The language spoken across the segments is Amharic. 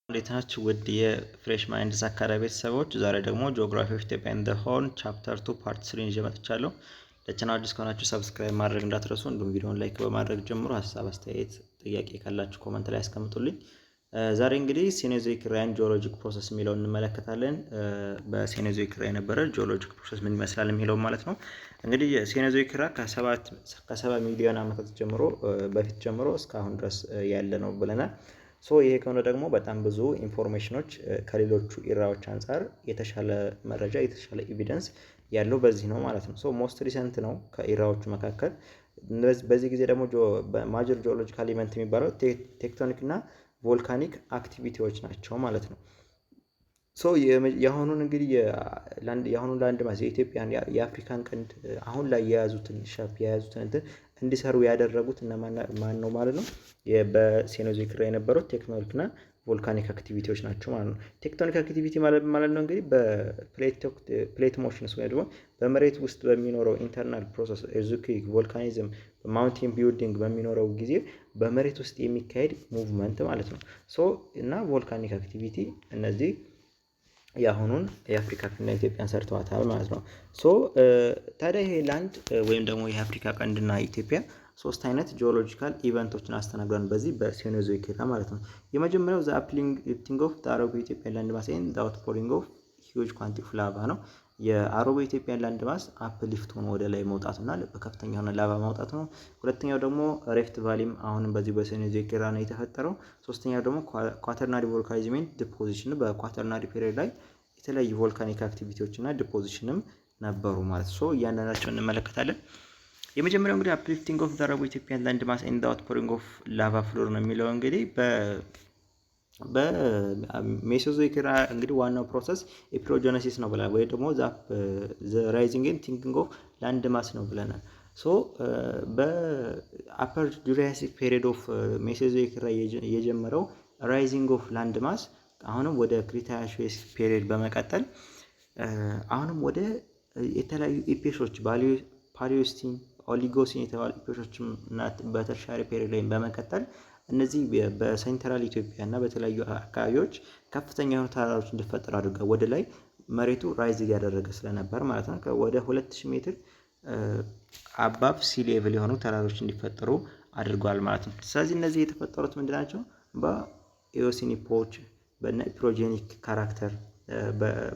እንዴት ናችሁ ውድ የፍሬሽ ማይንድስ አካዳሚ ቤተሰቦች፣ ዛሬ ደግሞ ጂኦግራፊ ኦፍ ኢትዮጵያ ኤንድ ዘ ሆርን ቻፕተር 2 ፓርት 3 ይዤ መጥቻለሁ። ለቻናሉ አዲስ ከሆናችሁ ሰብስክራይብ ማድረግ እንዳትረሱ፣ እንዲሁም ቪዲዮውን ላይክ በማድረግ ጀምሮ ሀሳብ አስተያየት፣ ጥያቄ ካላችሁ ኮመንት ላይ አስቀምጡልኝ። ዛሬ እንግዲህ ሴኖዞይክ ኢራን ጂኦሎጂክ ፕሮሰስ የሚለውን እንመለከታለን። በሴኖዞይክ ኢራ የነበረ ጂኦሎጂክ ፕሮሰስ ምን ይመስላል የሚለው ማለት ነው። እንግዲህ ሴኖዞይክ ኢራ ከ7 ሚሊዮን ዓመታት ጀምሮ በፊት ጀምሮ እስካሁን ድረስ ያለ ነው ብለናል። ይሄ ከሆነ ደግሞ በጣም ብዙ ኢንፎርሜሽኖች ከሌሎቹ ኢራዎች አንጻር የተሻለ መረጃ የተሻለ ኤቪደንስ ያለው በዚህ ነው ማለት ነው። ሞስት ሪሰንት ነው ከኢራዎቹ መካከል። በዚህ ጊዜ ደግሞ ማጀር ጂኦሎጂካል ኢቨንት የሚባለው ቴክቶኒክ እና ቮልካኒክ አክቲቪቲዎች ናቸው ማለት ነው። የአሁኑን እንግዲህ የአሁኑን ላንድ ማስ የኢትዮጵያን የአፍሪካን ቀንድ አሁን ላይ የያዙትን ሻፕ የያዙትን እንትን እንዲሰሩ ያደረጉት እና ማን ነው ማለት ነው? በሴኖዞይክ ኢራ የነበሩት ቴክቶኒክ እና ቮልካኒክ አክቲቪቲዎች ናቸው ማለት ነው። ቴክቶኒክ አክቲቪቲ ማለት ነው እንግዲህ በፕሌት ሞሽንስ ወይ ደግሞ በመሬት ውስጥ በሚኖረው ኢንተርናል ፕሮሰስ ኤርዙክዊክ፣ ቮልካኒዝም፣ ማውንቴን ቢልዲንግ በሚኖረው ጊዜ በመሬት ውስጥ የሚካሄድ ሙቭመንት ማለት ነው። እና ቮልካኒክ አክቲቪቲ እነዚህ የአሁኑን የአፍሪካ ቀንድና ኢትዮጵያን ሰርተዋታል ማለት ነው። ታዲያ ይሄ ላንድ ወይም ደግሞ የአፍሪካ ቀንድና ኢትዮጵያ ሶስት አይነት ጂኦሎጂካል ኢቨንቶችን አስተናግዷል በዚህ በሴኖዞይክ ኢራ ማለት ነው። የመጀመሪያው ዘ አፕሊፍቲንግ ኦፍ አረቡ ኢትዮጵያን ላንድ ማስ ኤንድ ዘ አውትፖሪንግ ኦፍ ሂውጅ ኳንቲቲ ኦፍ ላቫ ነው። የአረቡ ኢትዮጵያን ላንድ ማስ አፕሊፍት ሆኖ ወደ ላይ መውጣቱና በከፍተኛ የሆነ ላቫ ማውጣቱ ነው። ሁለተኛው ደግሞ ሬፍት ቫሊም አሁንም በዚህ በሴኖዞይክ ኢራ ነው የተፈጠረው። ሶስተኛው ደግሞ ኳተርናሪ ቮልካኒዝም ኤንድ ዲፖዚሽን በኳተርናሪ ፔሪድ ላይ የተለያዩ ቮልካኒክ አክቲቪቲዎች እና ዲፖዚሽንም ነበሩ ማለት ነው። እያንዳንዳቸውን እንመለከታለን። የመጀመሪያው እንግዲህ አፕሊፍቲንግ ኦፍ አረቡ ኢትዮጵያን ላንድ ማስ ኤንድ አውትፖሪንግ ኦፍ ላቫ ፍሎር ነው የሚለው እንግዲህ በሜሶዞይክ ኢራ እንግዲህ ዋናው ፕሮሰስ ኤፒሮጀነሲስ ነው ብለናል፣ ወይ ደግሞ ዘ ራይዚንግ ኤንድ ቲንኪንግ ኦፍ ላንድ ማስ ነው ብለናል። በአፐር ጁራሲክ ፔሪድ ኦፍ ሜሶዞይክ ኢራ የጀመረው ራይዚንግ ኦፍ ላንድ ማስ አሁንም ወደ ክሪታሺየስ ፔሪድ በመቀጠል አሁንም ወደ የተለያዩ ኢፔሾች ፓሊዮስቲን፣ ኦሊጎሲን የተባሉ ኢፔሾች እና በተርሻሪ ፔሪድ ላይ በመቀጠል እነዚህ በሴንትራል ኢትዮጵያ እና በተለያዩ አካባቢዎች ከፍተኛ የሆኑ ተራራዎች እንዲፈጠሩ አድርገው ወደ ላይ መሬቱ ራይዝ እያደረገ ስለነበር ማለት ነው ወደ 2000 ሜትር አባብ ሲ ሌቭል የሆኑ ተራሮች እንዲፈጠሩ አድርጓል ማለት ነው። ስለዚህ እነዚህ የተፈጠሩት ምንድናቸው? በኢዮሲን ኢፖች በነ ኢፕሮጀኒክ ካራክተር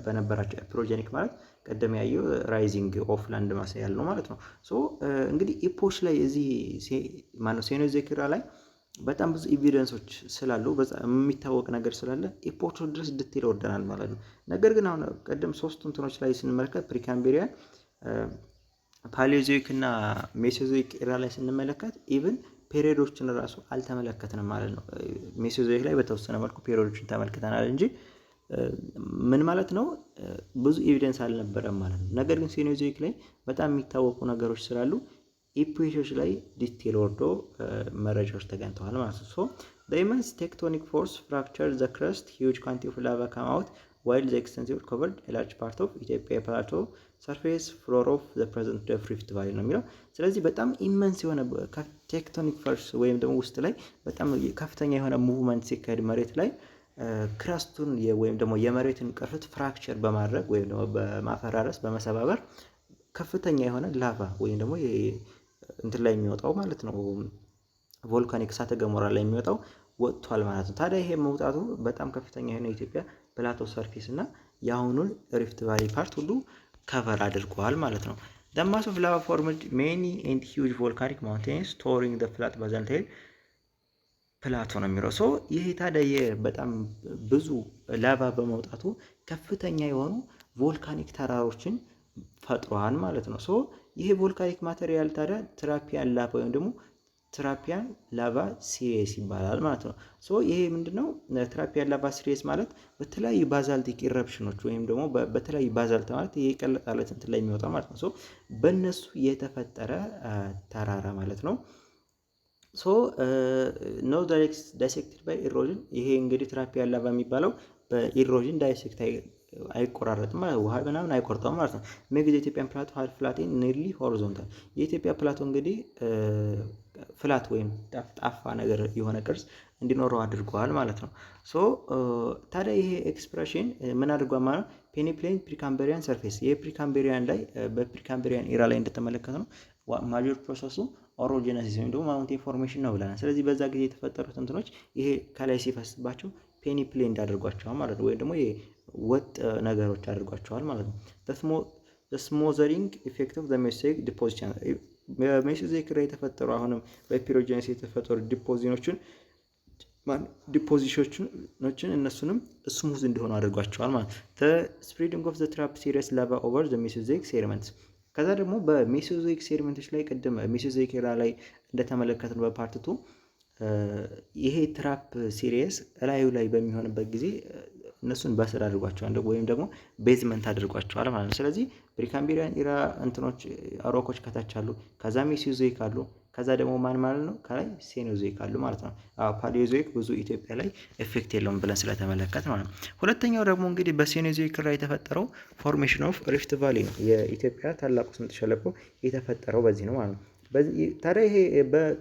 በነበራቸው ኢፕሮጀኒክ ማለት ቀደም ያየው ራይዚንግ ኦፍ ላንድ ማስ ያልነው ማለት ነው። እንግዲህ ኢፖች ላይ እዚህ ማነው ሴኖዞይክ ኢራ ላይ በጣም ብዙ ኤቪደንሶች ስላሉ የሚታወቅ ነገር ስላለ ኢፖቹ ድረስ ዲቴል ወርደናል ማለት ነው። ነገር ግን አሁን ቀደም ሶስቱ እንትኖች ላይ ስንመለከት ፕሪካምቤሪያን፣ ፓሊዮዞይክ እና ሜሶዞይክ ኢራ ላይ ስንመለከት ኢቭን ፔሪዮዶችን ራሱ አልተመለከትንም ማለት ነው። ሜሶዞይክ ላይ በተወሰነ መልኩ ፔሪዮዶችን ተመልክተናል እንጂ ምን ማለት ነው ብዙ ኤቪደንስ አልነበረም ማለት ነው። ነገር ግን ሴኖዞይክ ላይ በጣም የሚታወቁ ነገሮች ስላሉ ኢፖች ላይ ዲቴል ወርዶ መረጃዎች ተገኝተዋል ማለት ነው። the immense tectonic force fractured the crust, huge quantity of lava came out while the extensive covered a large part of Ethiopia plateau surface floor of the present day Rift Valley ነው የሚለው። ስለዚህ በጣም ኢመንስ የሆነ ቴክቶኒክ ፎርስ ወይም ደግሞ ውስጥ ላይ በጣም ከፍተኛ የሆነ ሙቭመንት ሲካሄድ መሬት ላይ ክራስቱን ወይም ደግሞ የመሬትን ቅርፊት ፍራክቸር በማድረግ ወይም ደግሞ በማፈራረስ በመሰባበር ከፍተኛ የሆነ ላቫ ወይም ደግሞ እንትን ላይ የሚወጣው ማለት ነው ቮልካኒክ እሳተ ገሞራ ላይ የሚወጣው ወጥቷል ማለት ነው። ታዲያ ይሄ መውጣቱ በጣም ከፍተኛ የሆነ ኢትዮጵያ ፕላቶ ሰርፌስ እና የአሁኑን ሪፍት ቫሊ ፓርት ሁሉ ከቨር አድርጓል ማለት ነው። the mass of lava formed many and huge volcanic mountains touring the flat basalt ፕላቶ ነው የሚለው። ይሄ ታዲያ በጣም ብዙ ላቫ በመውጣቱ ከፍተኛ የሆኑ ቮልካኒክ ተራሮችን ፈጥሯል ማለት ነው። ይሄ ቮልካኒክ ማቴሪያል ታዲያ ትራፒያን ላቫ ወይም ደግሞ ትራፒያን ላቫ ሲሪየስ ይባላል ማለት ነው። ይሄ ምንድነው? ትራፒያን ላቫ ሲሪየስ ማለት በተለያዩ ባዛልቲክ ኢረፕሽኖች ወይም ደግሞ በተለያዩ ባዛልት ማለት ይሄ ቀለጣለት እንትን ላይ የሚወጣ ማለት ነው። በእነሱ የተፈጠረ ተራራ ማለት ነው። no direct dissected by erosion። ይሄ እንግዲህ ትራፒያን ላቫ የሚባለው በኢሮዥን ዳይሴክት አይቆራረጥም ማለት ውሃ ምናምን አይቆርጠውም ማለት ነው። ሜክ ዘ ኢትዮጵያን ፕላቶ ፍላቴን ኒርሊ ሆሪዞንታል የኢትዮጵያ ፕላቶ እንግዲህ ፍላት ወይም ጠፍጣፋ ነገር የሆነ ቅርጽ እንዲኖረው አድርገዋል ማለት ነው። ሶ ታዲያ ይሄ ኤክስፕሬሽን ምን አድርጓል ማለት ነው? ፔኒፕሌን ፕሪካምቤሪያን ሰርፌስ የፕሪካምቤሪያን ላይ በፕሪካምቤሪያን ኢራ ላይ እንደተመለከተ ነው ማጆር ፕሮሰሱ ኦሮጂነሲስ ወይም ደግሞ ማውንቴን ፎርሜሽን ነው ብለናል። ስለዚህ በዛ ጊዜ የተፈጠሩት እንትኖች ይሄ ከላይ ሲፈስባቸው ፔኒፕሌን እንዳደርጓቸዋል ማለት ነው። ወይም ደግሞ ይሄ ወጥ ነገሮች አድርጓቸዋል ማለት ነው። ስሞዘሪንግ ኢፌክት ኦፍ ዘ ሜሶዞይክ ዲፖዚሽን በሜሶዞይክ ላይ የተፈጠሩ አሁንም በፒሮጀነሲስ የተፈጠሩ ዲፖዚሽኖችን እነሱንም ስሙዝ እንዲሆኑ አድርጓቸዋል ማለት ነው። ስፕሬዲንግ ኦፍ ዘ ትራፕ ሲሪየስ ላቫ ኦቨር ዘ ሜሶዞይክ ሴዲመንትስ ከዛ ደግሞ በሜሶዞይክ ሴዲመንቶች ላይ ቅድም ሜሶዞይክ ኤራ ላይ እንደተመለከትን በፓርት 2 ይሄ ትራፕ ሲሪየስ እላዩ ላይ በሚሆንበት ጊዜ እነሱን በስር አድርጓቸዋል ወይም ደግሞ ቤዝመንት አድርጓቸዋል ማለት ነው። ስለዚህ ፕሪካምቤሪያን ኢራ እንትኖች ሮኮች ከታች አሉ፣ ከዛ ሜሶዞይክ አሉ፣ ከዛ ደግሞ ማን ማለት ነው ከላይ ሴኖዞይክ አሉ ማለት ነው። ፓሊዮዞይክ ብዙ ኢትዮጵያ ላይ ኤፌክት የለውም ብለን ስለተመለከት ማለት ነው። ሁለተኛው ደግሞ እንግዲህ በሴኖዞይክ ላይ የተፈጠረው ፎርሜሽን ኦፍ ሪፍት ቫሊ ነው። የኢትዮጵያ ታላቁ ስምጥ ሸለቆ የተፈጠረው በዚህ ነው ማለት ነው። ታዲያ ይሄ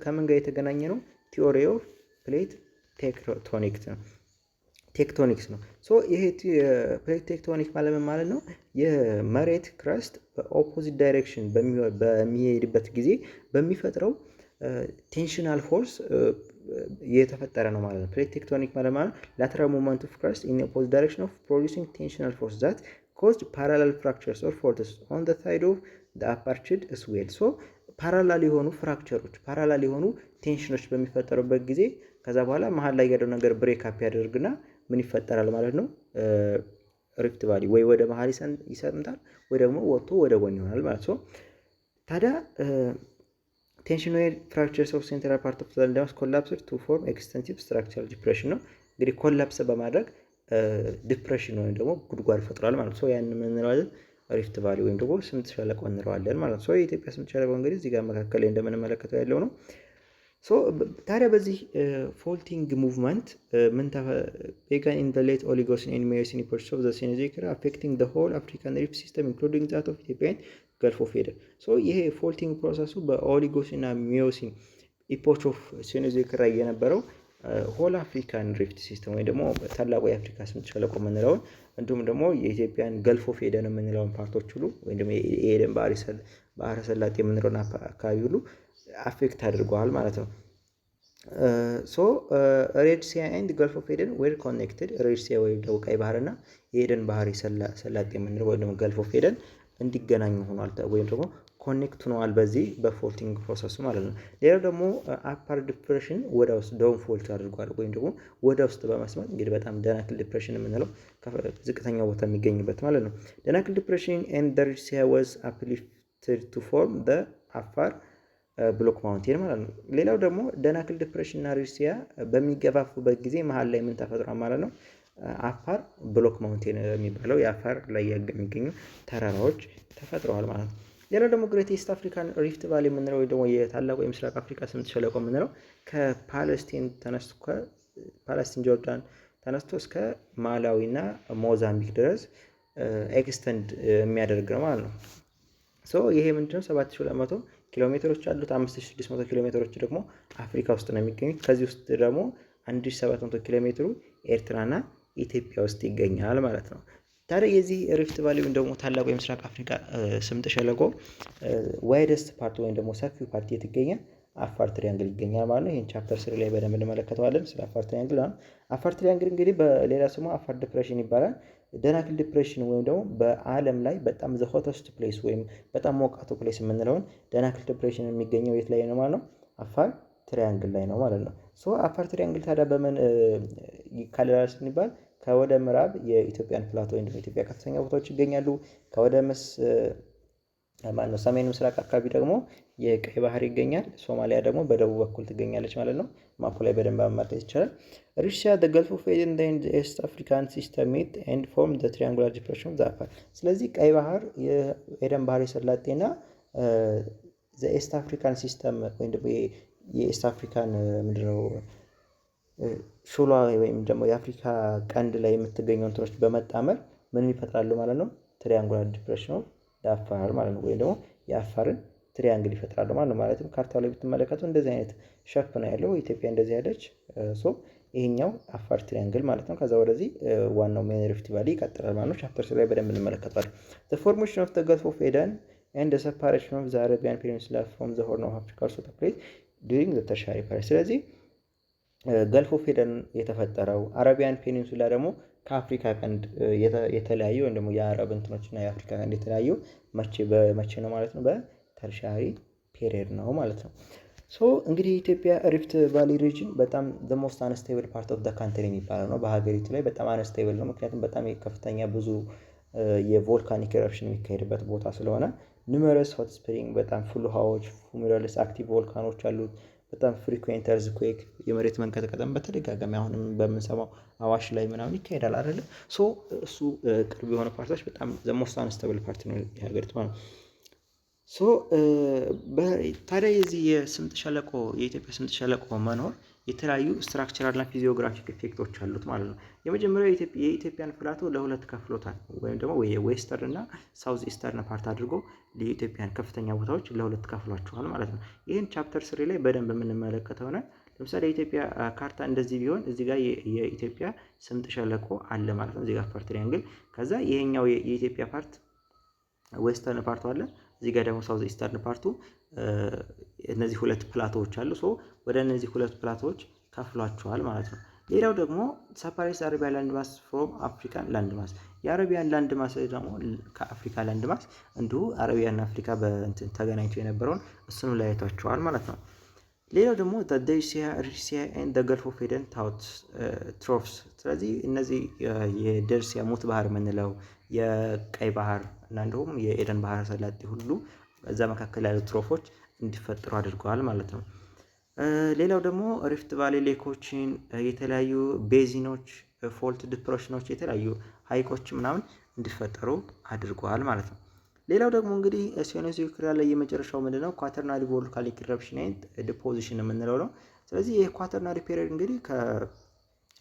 ከምን ጋር የተገናኘ ነው? ቲዮሪ ኦፍ ፕሌት ቴክቶኒክስ ነው። ሶ ይሄ ፕሌት ቴክቶኒክ ማለት ነው የመሬት ክረስት በኦፖዚት ዳይሬክሽን በሚሄድበት ጊዜ በሚፈጥረው ቴንሽናል ፎርስ የተፈጠረ ነው ማለት ነው። ፕሌት ቴክቶኒክ ማለት ላተራል ሞመንት ኦፍ ክረስት ኢን ኦፖዚት ዳይሬክሽን ኦፍ ፕሮዲዩሲንግ ቴንሽናል ፎርስ ዛት ኮዝድ ፓራላል ፍራክቸርስ ኦር ፎርስስ ኦን ዘ ሳይድ ኦፍ ዘ አፓርችድ ስዌል። ሶ ፓራላል የሆኑ ፍራክቸሮች ፓራላል የሆኑ ቴንሽኖች በሚፈጠሩበት ጊዜ ከዛ በኋላ መሀል ላይ ያለው ነገር ብሬክ አፕ ያደርግና ምን ይፈጠራል ማለት ነው? ሪፍት ቫሊ ወይ ወደ መሀል ይሰምጣል ወይ ደግሞ ወጥቶ ወደ ጎን ይሆናል ማለት ነው። ታዲያ ቴንሽን ዌር ፍራክቸርስ ኦፍ ሴንትራል ፓርት ኦፍ ዘ ላንድማስ ኮላፕስድ ቱ ፎርም ኤክስተንሲቭ ስትራክቸራል ዲፕሬሽን ነው። እንግዲህ ኮላፕስ በማድረግ ዲፕሬሽን ወይም ደግሞ ጉድጓድ ፈጥሯል ማለት ነው። ያን ምን እንለዋለን? ሪፍት ቫሊ ወይም ደግሞ ስምጥ ሸለቆ እንለዋለን ማለት ነው። የኢትዮጵያ ስምጥ ሸለቆ እንግዲህ እዚህ ጋር መካከል ላይ እንደምንመለከተው ያለው ነው። ታዲያ በዚህ ፎልቲንግ ሙቭመንት ምን began in the late Oligocene and Miocene epochs of the Cenozoic era affecting the whole African rift system including that of Ethiopia and Gulf of Aden። ይሄ ፎልቲንግ ፕሮሰሱ በኦሊጎሲን እና ሚዮሲን ኢፖች ኦፍ ሴኖዞይክ era የነበረው ሆል አፍሪካን ሪፍት ሲስተም ወይ ደግሞ ታላቁ የአፍሪካ ስምጥ ሸለቆ የምንለውን እንዲሁም ደግሞ የኢትዮጵያን ገልፍ ኦፍ ኤደን የምንለውን ፓርቶች ሁሉ ወይ ደግሞ የኤደን ባህረ ሰላጤ የምንለውን አካባቢ ሁሉ አፌክት አድርገዋል ማለት ነው። ሬድ ሲ ኤንድ ገልፍ ኦፍ ኤደን ዌር ኮኔክትድ። ሬድ ሲ ወይም ደግሞ ቀይ ባህርና የኤደን ባህር ሰላጤ የምንለው ወይ ደግሞ ገልፍ ኦፍ ኤደን እንዲገናኙ ሆኗል ወይም ደግሞ ኮኔክት ሆነዋል በዚህ በፎልቲንግ ፕሮሰሱ ማለት ነው። ሌላው ደግሞ አፓር ዲፕሬሽን ወደ ውስጥ ዳውን ፎልት አድርጓል ወይም ደግሞ ወደ ውስጥ በመስመጥ እንግዲህ በጣም ደናክል ዲፕሬሽን የምንለው ዝቅተኛው ቦታ የሚገኝበት ማለት ነው። ደናክል ዲፕሬሽን ኤንድ ዘ ሬድ ሲ ዋዝ አፕሊፍትድ ቱ ፎርም ዘ አፋር ብሎክ ማውንቴን ማለት ነው። ሌላው ደግሞ ደናክል ዲፕሬሽን እና ሬድ ሲ በሚገፋፉበት ጊዜ መሀል ላይ ምን ተፈጥሯል ማለት ነው? አፋር ብሎክ ማውንቴን የሚባለው የአፋር ላይ የሚገኙ ተራራዎች ተፈጥረዋል ማለት ነው። ሌላው ደግሞ ግሬት ኢስት አፍሪካን ሪፍት ቫሊ የምንለው ወይ ደግሞ የታላቁ የምስራቅ አፍሪካ ስምጥ ሸለቆ የምንለው ከፓለስቲን ተነስቶ ከፓለስቲን ጆርዳን ተነስቶ እስከ ማላዊ እና ሞዛምቢክ ድረስ ኤክስተንድ የሚያደርግ ነው ማለት ነው። ይሄ ምንድነው 7200 ኪሎ ሜትሮች አሉት። 5600 ኪሎ ሜትሮች ደግሞ አፍሪካ ውስጥ ነው የሚገኙት። ከዚህ ውስጥ ደግሞ 1700 ኪሎ ሜትሩ ኤርትራና ኢትዮጵያ ውስጥ ይገኛል ማለት ነው። ታዲያ የዚህ ሪፍት ቫሊ ወይም ደግሞ ታላቁ የምስራቅ አፍሪካ ስምጥ ሸለቆ ዋይደስት ፓርት ወይም ደግሞ ሰፊው ፓርት የት ይገኛል? አፋር ትሪያንግል ይገኛል ማለት ነው። ይህን ቻፕተር 3 ላይ በደንብ እንመለከተዋለን ስለ አፋር ትሪያንግል። አፋር ትሪያንግል እንግዲህ በሌላ ስሙ አፋር ዲፕሬሽን ይባላል። ደናክል ዲፕሬሽን ወይም ደግሞ በዓለም ላይ በጣም ዘ ሆተስት ፕሌስ ወይም በጣም ሞቃቱ ፕሌስ የምንለውን ደናክል ዲፕሬሽን የሚገኘው የት ላይ ነው ማለት ነው? አፋር ትሪያንግል ላይ ነው ማለት ነው። አፋር ትሪያንግል ታዲያ በምን ይካለላል ስንባል ከወደ ምዕራብ የኢትዮጵያን ፕላቶ ወይም ደግሞ ኢትዮጵያ ከፍተኛ ቦታዎች ይገኛሉ። ከወደ ሰሜን ምስራቅ አካባቢ ደግሞ የቀይ ባህር ይገኛል። ሶማሊያ ደግሞ በደቡብ በኩል ትገኛለች ማለት ነው። ማፑ ላይ በደንብ መመልከት ይቻላል። ሩሲያ the Gulf of Aden and the East African system meet and form the triangular depression of the Afar። ስለዚህ ቀይ ባህር የኤደን ባህረ ሰላጤና the East African system ወይም ደግሞ የኢስት አፍሪካን ምንድነው ሹሏ ወይም ደግሞ የአፍሪካ ቀንድ ላይ የምትገኘው እንትኖች በመጣመር ምን ይፈጥራሉ ማለት ነው? ትሪያንጉላር ዲፕሬሽን ኦፍ አፋር ማለት ነው። ወይም ደግሞ የአፋርን ትሪያንግል ይፈጥራሉ ማለት ነው። ማለትም ካርታው ላይ ብትመለከቱ እንደዚህ አይነት ሸፕ ነው ያለው። ኢትዮጵያ እንደዚህ ያለች ሶ ይሄኛው አፋር ትሪያንግል ማለት ነው። ከዛ ወደዚህ ዋናው ሜን ሪፍት ቫሊ ይቀጥላል ማለት ነው። ቻፕተር ላይ በደንብ እንመለከታለን። the formation of the Gulf of Aden and the separation of the Arabian Peninsula from the Horn of Africa also took place during the tertiary period። ስለዚህ ገልፍ ኦፍ ኤደን የተፈጠረው አረቢያን ፔኒንሱላ ደግሞ ከአፍሪካ ቀንድ የተለያዩ ወይም ደግሞ የአረብ እንትኖችና የአፍሪካ ቀንድ የተለያዩ መቼ ነው ማለት ነው? በተርሻሪ ፔሪየድ ነው ማለት ነው። ሶ እንግዲህ የኢትዮጵያ ሪፍት ቫሊ ሪጅን በጣም the most unstable part of the country የሚባለው ነው። በሀገሪቱ ላይ በጣም አንስቴብል ነው። ምክንያቱም በጣም ከፍተኛ ብዙ የቮልካኒክ ኤረፕሽን የሚካሄድበት ቦታ ስለሆነ ኑመረስ ሆት ስፕሪንግ በጣም ፉል ውሃዎች፣ ፉሚረልስ አክቲቭ ቮልካኖች አሉት። በጣም ፍሪኩዌንት እርዝኩዌክ የመሬት መንቀጥቀጥም በተደጋጋሚ አሁንም በምንሰማው አዋሽ ላይ ምናምን ይካሄዳል አይደለ? ሶ እሱ ቅርብ የሆነ ፓርቶች በጣም the most unstable ፓርት ነው የሀገሪቱ ማለት ነው። ሶ ታዲያ የዚህ የስምጥ ሸለቆ የኢትዮጵያ ስምጥ ሸለቆ መኖር የተለያዩ ስትራክቸራል እና ፊዚዮግራፊክ ኢፌክቶች አሉት ማለት ነው። የመጀመሪያው የኢትዮጵያን ፕላቶ ለሁለት ከፍሎታል ወይም ደግሞ ዌስተርን እና ሳውዝ ኢስተርን ፓርት አድርጎ የኢትዮጵያን ከፍተኛ ቦታዎች ለሁለት ከፍሏቸዋል ማለት ነው። ይህን ቻፕተር 3 ላይ በደንብ የምንመለከተው ነው። ለምሳሌ የኢትዮጵያ ካርታ እንደዚህ ቢሆን እዚህ ጋር የኢትዮጵያ ስምጥ ሸለቆ አለ ማለት ነው። እዚህ ጋር አፋር ትሪያንግል፣ ከዛ ይሄኛው የኢትዮጵያ ፓርት ዌስተርን ፓርቱ አለ፣ እዚህ ጋር ደግሞ ሳውዝ ኢስተርን ፓርቱ እነዚህ ሁለት ፕላቶዎች አሉ። ሶ ወደ እነዚህ ሁለት ፕላቶዎች ከፍሏቸዋል ማለት ነው። ሌላው ደግሞ ሰፓሬትስ አረቢያን ላንድ ማስ ፍሮም አፍሪካን ላንድ ማስ፣ የአረቢያን ላንድ ማስ ደግሞ ከአፍሪካ ላንድ ማስ እንዲሁ አረቢያና አፍሪካ በእንትን ተገናኝቶ የነበረውን እሱንም ለያይቷቸዋል ማለት ነው። ሌላው ደግሞ ደርሲያ ኤንድ ገልፍ ኦፍ ኤደን ትሮፍስ፣ ስለዚህ እነዚህ የደርሲያ ሙት ባህር የምንለው የቀይ ባህር እና እንዲሁም የኤደን ባህረ ሰላጤ ሁሉ በዛ መካከል ያሉ ትሮፎች እንዲፈጠሩ አድርገዋል ማለት ነው። ሌላው ደግሞ ሪፍት ቫሊ ሌኮችን፣ የተለያዩ ቤዚኖች፣ ፎልት ዲፕሬሽኖች፣ የተለያዩ ሀይቆች ምናምን እንዲፈጠሩ አድርገዋል ማለት ነው። ሌላው ደግሞ እንግዲህ ሴኖዞይክ ላይ የመጨረሻው ምንድነው? ኳተርናሪ ቮልካኒክ ኢረፕሽን ኤንድ ዲፖዚሽን የምንለው ነው። ስለዚህ የኳተርናሪ ፔሪየድ እንግዲህ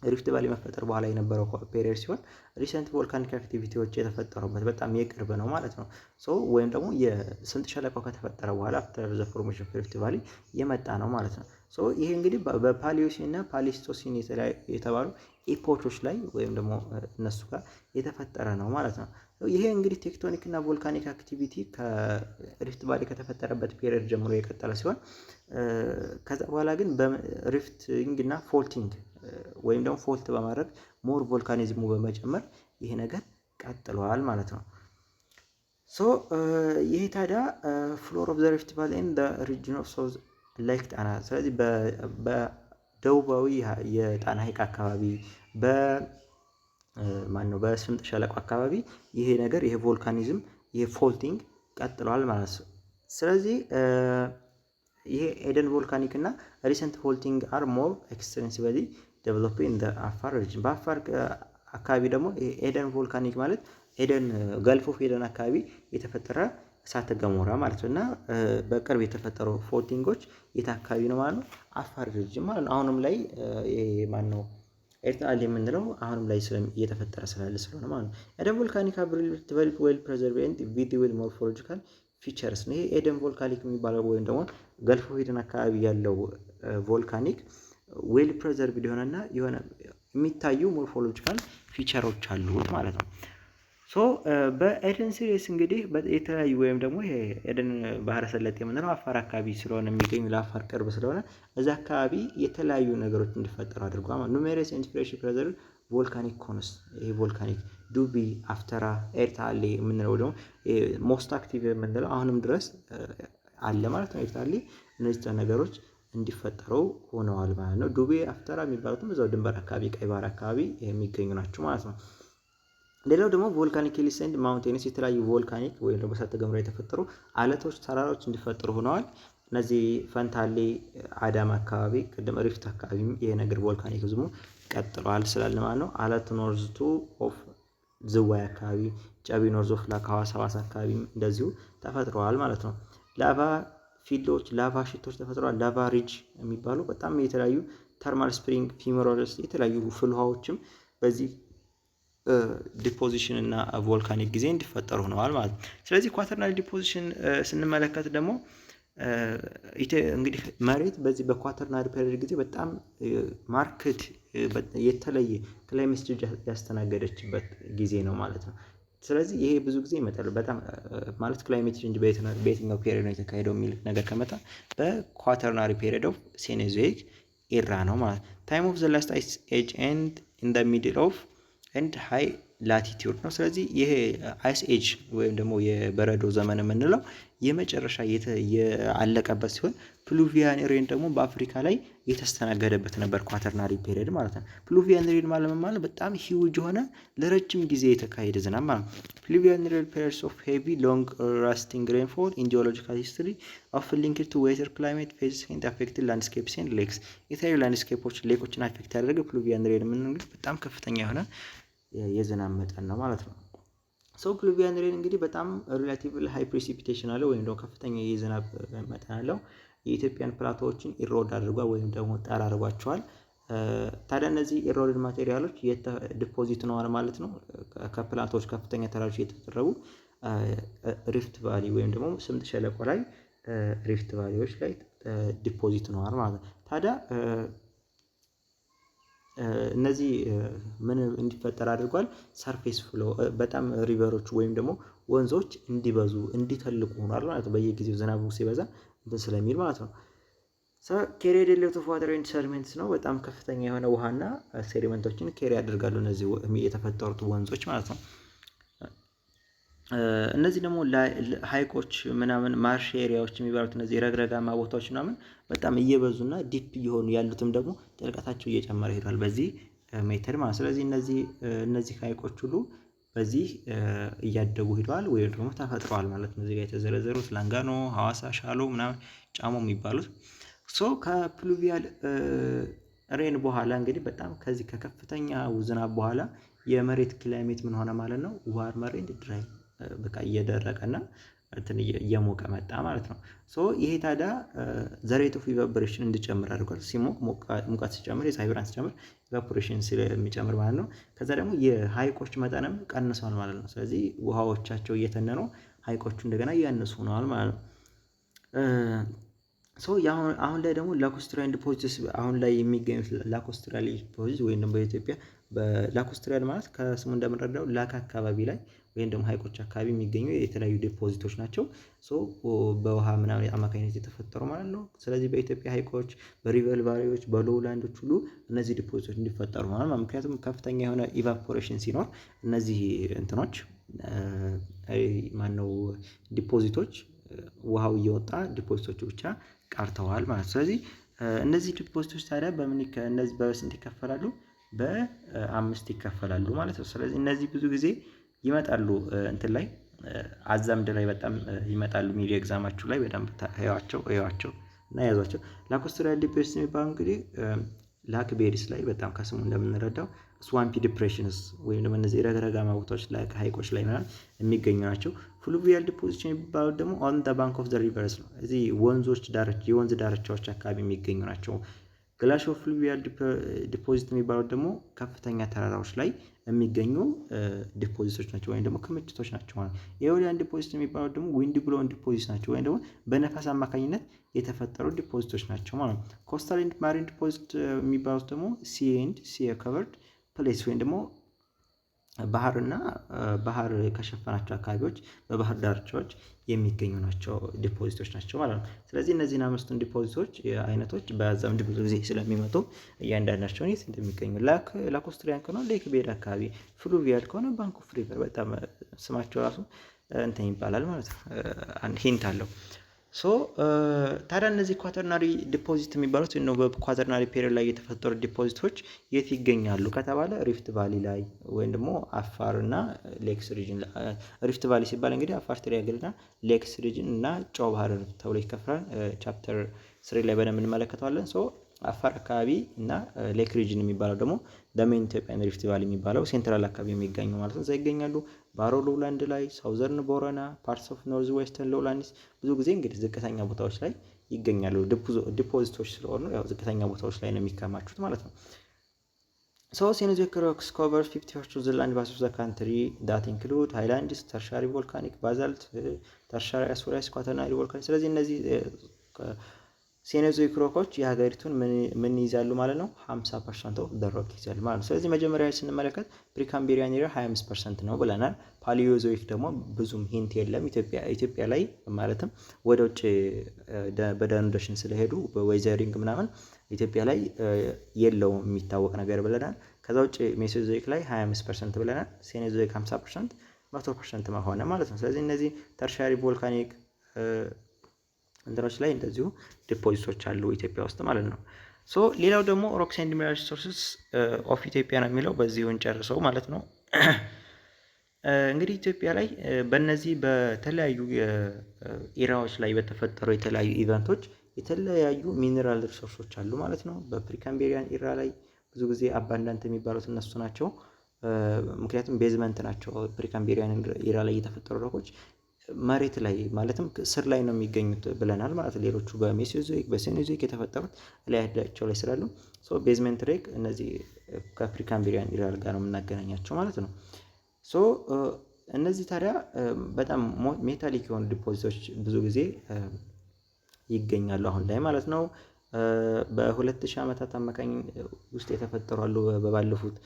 ሪፍት ቫሊ መፈጠር በኋላ የነበረው ፔሪየድ ሲሆን ሪሰንት ቮልካኒክ አክቲቪቲዎች የተፈጠሩበት በጣም የቅርብ ነው ማለት ነው። ሶ ወይም ደግሞ የስምጥ ሸለቆው ከተፈጠረ በኋላ አፍተር ዘ ፎርሜሽን ኦፍ ሪፍት ቫሊ የመጣ ነው ማለት ነው። ሶ ይሄ እንግዲህ በፓሊዮሲን እና ፓሊስቶሲን የተባሉ ኢፖቾች ላይ ወይም ደግሞ እነሱ ጋር የተፈጠረ ነው ማለት ነው። ይሄ እንግዲህ ቴክቶኒክ እና ቮልካኒክ አክቲቪቲ ከሪፍት ቫሊ ከተፈጠረበት ፔሪየድ ጀምሮ የቀጠለ ሲሆን ከዛ በኋላ ግን በሪፍቲንግ እና ፎልቲንግ ወይም ደግሞ ፎልት በማድረግ ሞር ቮልካኒዝሙ በመጨመር ይሄ ነገር ቀጥሏል ማለት ነው። ሶ ይሄ ታዲያ ፍሎር ኦፍ ዘ ሪፍት ቫሊ ኤንድ ዘ ሪጅን ኦፍ ሳውዝ ሌክ ጣና፣ ስለዚህ በደቡባዊ የጣና ሐይቅ አካባቢ በስምጥ ሸለቆ አካባቢ ይሄ ነገር ይሄ ቮልካኒዝም ይሄ ፎልቲንግ ቀጥሏል ማለት ነው። ስለዚህ ይሄ ኤደን ቮልካኒክ እና ሪሰንት ፎልቲንግ አር ሞር ኤክስቴንሲቭሊ ዴቨሎፕድ ኢን ዘ አፋር ሪጅን። በአፋር አካባቢ ደግሞ ኤደን ቮልካኒክ ማለት ኤደን ገልፍ ኦፍ ኤደን አካባቢ የተፈጠረ እሳተ ገሞራ ማለት ነው። እና በቅርብ የተፈጠሩ ፎልቲንጎች የት አካባቢ ነው ማለት ነው? አፋር ሪጅን ማለት ነው። አሁንም ላይ ማነው ኤርትራ የምንለው አሁንም ላይ እየተፈጠረ ስላለ ስለሆነ ማለት ነው። ኤደን ቮልካኒክ ዴቨሎፕ ዌል ፕሬዘርቭድ ኤንድ ቪዚብል ሞርፎሎጂካል ፊቸርስ ነው። ይሄ ኤደን ቮልካኒክ የሚባለው ወይም ደግሞ ገልፍ ኦፍ ኤደን አካባቢ ያለው ቮልካኒክ ዌል ፕሬዘርቭድ የሆነና የሆነ የሚታዩ ሞርፎሎጂካል ፊቸሮች አሉት ማለት ነው። ሶ በኤደን ሲሪስ እንግዲህ የተለያዩ ወይም ደግሞ ይሄ ኤደን ባህረ ሰላጤ የምንለው አፋር አካባቢ ስለሆነ የሚገኙ ለአፋር ቅርብ ስለሆነ እዛ አካባቢ የተለያዩ ነገሮች እንዲፈጠሩ አድርጓል ማለት ነው። ኑሜረስ ኢንስፒሬሽን ፕሬዘርቭድ ቮልካኒክ ኮንስ፣ ይሄ ቮልካኒክ ዱቢ፣ አፍተራ፣ ኤርታሌ የምንለው ደግሞ ሞስት አክቲቭ የምንለው አሁንም ድረስ አለ ማለት ነው። ኤርታሌ እነዚህ ነገሮች እንዲፈጠሩ ሆነዋል ማለት ነው። ዱቤ፣ አፍተራ የሚባሉትም እዛው ድንበር አካባቢ ቀይ ባህር አካባቢ የሚገኙ ናቸው ማለት ነው። ሌላው ደግሞ ቮልካኒክ ሂልስ ኤንድ ማውንቴንስ፣ የተለያዩ ቮልካኒክ ወይም ደግሞ እሳተ ገሞራ የተፈጠሩ አለቶች፣ ተራራዎች እንዲፈጠሩ ሆነዋል። እነዚህ ፈንታሌ፣ አዳም አካባቢ ቅድም ሪፍት አካባቢ ይሄ ነገር ቮልካኒክዝሙ ቀጥሏል ስላለ ማለት ነው። አለት ኖርዝቱ ኦፍ ዝዋይ አካባቢ፣ ጨቢ ኖርዝ ኦፍ ሐዋሳ አካባቢ እንደዚሁ ተፈጥረዋል ማለት ነው። ላቫ ፊልዶች፣ ላቫ ሽቶች ተፈጥረዋል። ላቫ ሪጅ የሚባሉ በጣም የተለያዩ ተርማል ስፕሪንግ፣ ፊሞሮልስ የተለያዩ ፍል ውሃዎችም በዚህ ዲፖዚሽን እና ቮልካኒክ ጊዜ እንዲፈጠሩ ሆነዋል ማለት ነው። ስለዚህ ኳተርናሪ ዲፖዚሽን ስንመለከት ደግሞ እንግዲህ መሬት በዚህ በኳተርናሪ ፔሪድ ጊዜ በጣም ማርክድ የተለየ ክላይሜት ቼንጅ ያስተናገደችበት ጊዜ ነው ማለት ነው። ስለዚህ ይሄ ብዙ ጊዜ ይመጣል። በጣም ማለት ክላይሜት ቼንጅ በየትኛው ፔሪድ ነው የተካሄደው የሚል ነገር ከመጣ በኳተርናሪ ፔሪድ ኦፍ ሴኖዞይክ ኤራ ነው ማለት። ታይም ኦፍ ዘ ላስት አይስ ኤጅ ኤንድ ኢን ዘ ሚድል ኦፍ ኤንድ ሃይ ላቲቲዩድ ነው። ስለዚህ ይሄ አይስ ኤጅ ወይም ደግሞ የበረዶ ዘመን የምንለው የመጨረሻ ያለቀበት ሲሆን ፕሉቪያን ሬን ደግሞ በአፍሪካ ላይ የተስተናገደበት ነበር ኳተርናሪ ፔሪድ ማለት ነው። ፕሉቪያን ሬን ማለት በጣም ሂውጅ የሆነ ለረጅም ጊዜ የተካሄደ ዝናብ ማለት ነው። ፕሉቪያን ሬን ፔሪድስ ኦፍ ሄቪ ሎንግ ላስቲንግ ሬንፎል ኢን ጂኦሎጂካል ሂስትሪ ኦፍ ሊንክድ ቱ ዌዘር ክላይሜት ፌዝስ ኤንድ አፌክትድ ላንድስኬፕስ ኤንድ ሌክስ። የተለያዩ ላንድስኬፖች ሌኮችን አፌክት ያደረገ ፕሉቪያን ሬን የምንለው በጣም ከፍተኛ የሆነ የዝናብ መጠን ነው ማለት ነው። ፕሉቪያን ሬን እንግዲህ በጣም ሪላቲቭሊ ሃይ ፕሬሲፒቴሽን አለው ወይም ደግሞ ከፍተኛ የዝናብ መጠን አለው። የኢትዮጵያን ፕላቶዎችን ኢሮድ አድርጓል ወይም ደግሞ ጠራርጓቸዋል። ታዲያ እነዚህ ኢሮድድ ማቴሪያሎች ዲፖዚት ነዋል ማለት ነው። ከፕላቶዎች ከፍተኛ ተራሮች የተደረጉ ሪፍት ቫሊ ወይም ደግሞ ስምጥ ሸለቆ ላይ ሪፍት ቫሊዎች ላይ ዲፖዚት ነዋል ማለት ነው። ታዲያ እነዚህ ምን እንዲፈጠር አድርጓል? ሰርፌስ ፍሎ በጣም ሪቨሮች ወይም ደግሞ ወንዞች እንዲበዙ እንዲተልቁ ሆኗል ማለት ነው። በየጊዜው ዝናቡ ሲበዛ እንትን ስለሚል ማለት ነው። ኬሪ ዴሌት ኦፍ ዋተር ኤንድ ሴዲመንትስ ነው። በጣም ከፍተኛ የሆነ ውሃና ሴዲመንቶችን ኬሪ ያደርጋሉ እነዚህ የተፈጠሩት ወንዞች ማለት ነው። እነዚህ ደግሞ ሀይቆች ምናምን ማርሽ ኤሪያዎች የሚባሉት እነዚህ ረግረጋማ ቦታዎች ምናምን በጣም እየበዙና ዲፕ እየሆኑ ያሉትም ደግሞ ጥልቀታቸው እየጨመረ ሄዷል በዚህ ሜተድ ማለት። ስለዚህ እነዚህ ሀይቆች ሁሉ በዚህ እያደጉ ሄደዋል ወይም ደግሞ ተፈጥረዋል ማለት ነው። እዚህ ጋር የተዘረዘሩት ላንጋኖ፣ ሐዋሳ፣ ሻሎ ምናምን ጫሞ የሚባሉት ከፕሉቪያል ሬን በኋላ እንግዲህ በጣም ከዚህ ከከፍተኛ ዝናብ በኋላ የመሬት ክላይሜት ምን ሆነ ማለት ነው? ዋርመር ኤንድ ድራይ በቃ እየደረቀና እንትን እየሞቀ መጣ ማለት ነው። ይሄ ታዲያ ዘ ሬት ኦፍ ኢቫፖሬሽን እንዲጨምር አድርጓል። ሲሞቅ ሙቀት ሲጨምር የፀሐይ ብርሃን ሲጨምር ኢቫፖሬሽን ስለሚጨምር ማለት ነው። ከዛ ደግሞ የሀይቆች መጠንም ቀንሷል ማለት ነው። ስለዚህ ውሃዎቻቸው እየተነኑ ሀይቆቹ እንደገና እያነሱ ሆነዋል ማለት ነው። አሁን ላይ ደግሞ ላኮስትራል ዲፖዚትስ አሁን ላይ የሚገኙት ላኮስትራል ዲፖዚት ወይም ደግሞ በኢትዮጵያ በላኮስትራል ማለት ከስሙ እንደምንረዳው ላክ አካባቢ ላይ ወይም ደግሞ ሀይቆች አካባቢ የሚገኙ የተለያዩ ዲፖዚቶች ናቸው። በውሃ ምናምን አማካኝነት የተፈጠሩ ማለት ነው። ስለዚህ በኢትዮጵያ ሀይቆች፣ በሪቨር ቫሊዎች፣ በሎውላንዶች ሁሉ እነዚህ ዲፖዚቶች እንዲፈጠሩ ማለት ነው። ምክንያቱም ከፍተኛ የሆነ ኢቫፖሬሽን ሲኖር እነዚህ እንትኖች ማነው ዲፖዚቶች ውሃው እየወጣ ዲፖዚቶቹ ብቻ ቀርተዋል ማለት ነው። ስለዚህ እነዚህ ዲፖዚቶች ታዲያ እነዚህ በስንት ይከፈላሉ? በ5 ይከፈላሉ ማለት ነው። ስለዚህ እነዚህ ብዙ ጊዜ ይመጣሉ እንትን ላይ አዛምድ ላይ በጣም ይመጣሉ። ሚዲያ ኤግዛማችሁ ላይ በደንብ እዩዋቸው እና ያዟቸው። ላኮስትራል ዲፖዚትስ የሚባሉ እንግዲህ ላክ ቤድስ ላይ በጣም ከስሙ እንደምንረዳው ስዋምፒ ዲፕሬሽንስ ወይም ደግሞ እነዚህ ረግረጋማ ቦታዎች ላይ ከሀይቆች ላይ ምናምን የሚገኙ ናቸው። ፍሉቪያል ዲፖዚት የሚባሉት ደግሞ ኦን ዘ ባንክ ኦፍ ዘ ሪቨርስ ነው። እዚህ የወንዝ ዳርቻዎች አካባቢ የሚገኙ ናቸው። ግላሽዮ ፍሉቪያል ዲፖዚት የሚባሉት ደግሞ ከፍተኛ ተራራዎች ላይ የሚገኙ ዲፖዚቶች ናቸው ወይም ደግሞ ክምችቶች ናቸው ማለት ነው። የኦሊያን ዲፖዚት የሚባሉት ደግሞ ዊንድ ብሎን ዲፖዚት ናቸው ወይም ደግሞ በነፋስ አማካኝነት የተፈጠሩ ዲፖዚቶች ናቸው ማለት ነው። ኮስታል ኤንድ ማሪን ዲፖዚት የሚባሉት ደግሞ ሲ ከቨርድ ፕሌስ ወይም ደግሞ ባህርና ባህር ከሸፈናቸው አካባቢዎች በባህር ዳርቻዎች የሚገኙ ናቸው ዲፖዚቶች ናቸው ማለት ነው። ስለዚህ እነዚህን አምስቱን ዲፖዚቶች አይነቶች በአዛምድ ብዙ ጊዜ ስለሚመጡ እያንዳንዳቸውን የት እንደሚገኙ ላኮስትሪያን ከሆነ ሌክ ቤድ አካባቢ፣ ፍሉቪያል ከሆነ ባንክ ኦፍ ሪቨር በጣም ስማቸው ራሱ እንትን ይባላል ማለት ነው። ሂንት አለው። ታዲያ እነዚህ ኳተርናሪ ዲፖዚት የሚባሉት ነው በኳተርናሪ ፔሪድ ላይ የተፈጠሩ ዲፖዚቶች የት ይገኛሉ ከተባለ ሪፍት ቫሊ ላይ ወይም ደግሞ አፋር እና ሌክስ ሪጅን። ሪፍት ቫሊ ሲባል እንግዲህ አፋር ትሪያንግል እና ሌክስ ሪጅን እና ጨው ባህር ተብሎ ይከፈላል። ቻፕተር 3 ላይ በደንብ እንመለከተዋለን። አፋር አካባቢ እና ሌክ ሪጅን የሚባለው ደግሞ ደሜን ኢትዮጵያን ሪፍት ቫሊ የሚባለው ሴንትራል አካባቢ የሚገኙ ማለት ነው። እዛ ይገኛሉ። ባሮ ሎውላንድ ላይ፣ ሳውዘርን ቦረና፣ ፓርትስ ኦፍ ኖርዝ ዌስተርን ሎውላንድስ ብዙ ጊዜ እንግዲህ ዝቅተኛ ቦታዎች ላይ ይገኛሉ። ዲፖዚቶች ስለሆኑ ያው ዝቅተኛ ቦታዎች ላይ ነው የሚከማቹት ማለት ነው። So Cenozoic rocks cover 50% of the land mass of the country that include highlands, tertiary volcanic basalt, tertiary አስፈላጊ ኳተርናሪ volcanic። ስለዚህ እነዚህ ሴኖዞይክ ሮኮች የሀገሪቱን ምን ይዛሉ ማለት ነው? 50% ኦፍ ዘ ሮክ ይዛሉ ማለት ነው። ስለዚህ መጀመሪያ ስንመለከት ፕሪካምቤሪያን ኤሪያ 25% ነው ብለናል። ፓሊዮዞይክ ደግሞ ብዙም ሂንት የለም ኢትዮጵያ ላይ ማለትም ወደ ውጭ በዳይኖዴሽን ስለሄዱ በዌዘሪንግ ምናምን ኢትዮጵያ ላይ የለውም የሚታወቅ ነገር ብለናል። ከዛ ውጭ ሜሶዞይክ ላይ 25% ብለናል። ሴኖዞይክ 50% 100% ሆነ ማለት ነው። ስለዚህ እነዚህ ተርሻሪ ቮልካኒክ እንትኖች ላይ እንደዚሁ ዲፖዚቶች አሉ ኢትዮጵያ ውስጥ ማለት ነው። ሶ ሌላው ደግሞ ሮክስ ኤንድ ሚነራል ሪሶርስስ ኦፍ ኢትዮጵያ ነው የሚለው በዚሁ እንጨርሰው ማለት ነው። እንግዲህ ኢትዮጵያ ላይ በእነዚህ በተለያዩ ኢራዎች ላይ በተፈጠሩ የተለያዩ ኢቨንቶች የተለያዩ ሚነራል ሪሶርሶች አሉ ማለት ነው። በፕሪካምቤሪያን ኢራ ላይ ብዙ ጊዜ አባንዳንት የሚባሉት እነሱ ናቸው። ምክንያቱም ቤዝመንት ናቸው። ፕሪካምቤሪያን ኢራ ላይ የተፈጠሩ ሮኮች መሬት ላይ ማለትም ስር ላይ ነው የሚገኙት ብለናል ማለት ነው። ሌሎቹ በሜሶዞይክ በሴኖዞይክ የተፈጠሩት ላያቸው ላይ ስላሉ ሶ ቤዝመንት ሬክ እነዚህ ከፕሪካምቤሪያን ኢራ ጋር ነው የምናገናኛቸው ማለት ነው። ሶ እነዚህ ታዲያ በጣም ሜታሊክ የሆኑ ዲፖዚቶች ብዙ ጊዜ ይገኛሉ አሁን ላይ ማለት ነው። በ2000 ዓመታት አማካኝ ውስጥ የተፈጠሩ አሉ። ባለፉት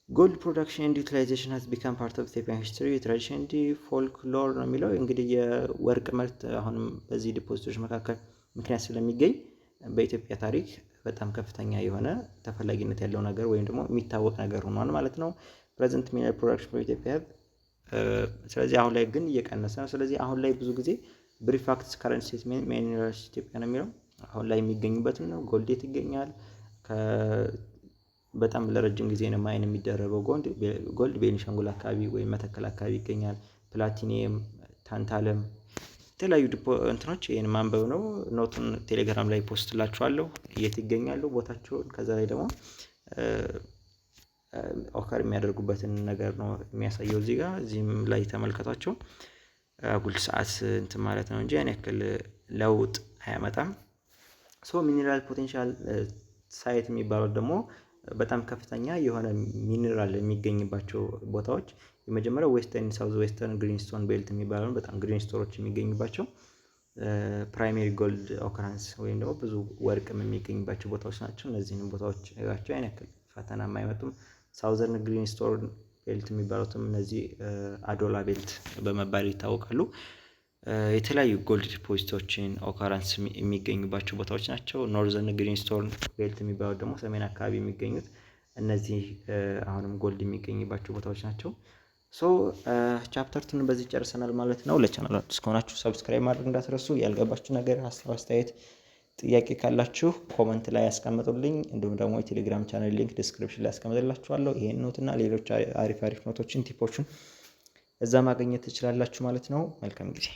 ጎልድ ፕሮዳክሽን ኤንድ ዩቲላይዜሽን ሃዝ ቢካም ፓርት ኦፍ ኢትዮጵያን ሂስትሪ ትራዲሽን ኤንድ ፎልክሎር ነው የሚለው። እንግዲህ የወርቅ ምርት አሁንም በዚህ ዲፖዚቶች መካከል ምክንያት ስለሚገኝ በኢትዮጵያ ታሪክ በጣም ከፍተኛ የሆነ ተፈላጊነት ያለው ነገር ወይም ደግሞ የሚታወቅ ነገር ሆኗል ማለት ነው። ፕሬዘንት ሚነራል ፕሮዳክሽን በኢትዮጵያ ስለዚህ አሁን ላይ ግን እየቀነሰ ነው። ስለዚህ አሁን ላይ ብዙ ጊዜ ብሪፍ ፋክትስ ከረንት ስቴትመንት ሚነራልስ ኢትዮጵያ ነው የሚለው አሁን ላይ የሚገኙበትን ነው። ጎልዴት ይገኛል። በጣም ለረጅም ጊዜ ነው ማይን የሚደረገው ጎልድ ቤኒሻንጉል አካባቢ ወይም መተከል አካባቢ ይገኛል። ፕላቲኒየም፣ ታንታለም የተለያዩ እንትኖች ይሄን ማንበብ ነው። ኖቱን ቴሌግራም ላይ ፖስት ላችኋለሁ የት ይገኛሉ ቦታቸውን። ከዛ ላይ ደግሞ ኦከር የሚያደርጉበትን ነገር ነው የሚያሳየው እዚህ ጋር እዚህም ላይ ተመልከቷቸው። አጉል ሰዓት እንትን ማለት ነው እንጂ ያን ያክል ለውጥ አያመጣም። ሶ ሚኒራል ፖቴንሻል ሳይት የሚባለው ደግሞ በጣም ከፍተኛ የሆነ ሚኒራል የሚገኝባቸው ቦታዎች የመጀመሪያው ዌስተርን ሳውዝ ዌስተርን ግሪንስቶን ቤልት የሚባለው በጣም ግሪንስቶኖች የሚገኙባቸው ፕራይሜሪ ጎልድ ኦከራንስ ወይም ደግሞ ብዙ ወርቅም የሚገኝባቸው ቦታዎች ናቸው። እነዚህንም ቦታዎች ያቸው ያን ያክል ፈተና የማይመጡም። ሳውዘርን ግሪንስቶን ቤልት የሚባሉትም እነዚህ አዶላ ቤልት በመባል ይታወቃሉ። የተለያዩ ጎልድ ዲፖዚቶችን ኦከራንስ የሚገኙባቸው ቦታዎች ናቸው። ኖርዘርን ግሪንስቶን ቤልት የሚባሉት ደግሞ ሰሜን አካባቢ የሚገኙት እነዚህ አሁንም ጎልድ የሚገኝባቸው ቦታዎች ናቸው። ሶ ቻፕተር 2 በዚህ ጨርሰናል ማለት ነው። ለቻናሉ አዲስ ከሆናችሁ ሰብስክራይብ ማድረግ እንዳትረሱ። ያልገባችሁ ነገር ሀሳብ፣ አስተያየት፣ ጥያቄ ካላችሁ ኮመንት ላይ ያስቀምጡልኝ። እንዲሁም ደግሞ የቴሌግራም ቻናል ሊንክ ዲስክሪፕሽን ላይ ያስቀምጥላችኋለሁ። ይሄን ኖትና ሌሎች አሪፍ ኖቶችን ቲፖችን እዛ ማግኘት ትችላላችሁ ማለት ነው። መልካም ጊዜ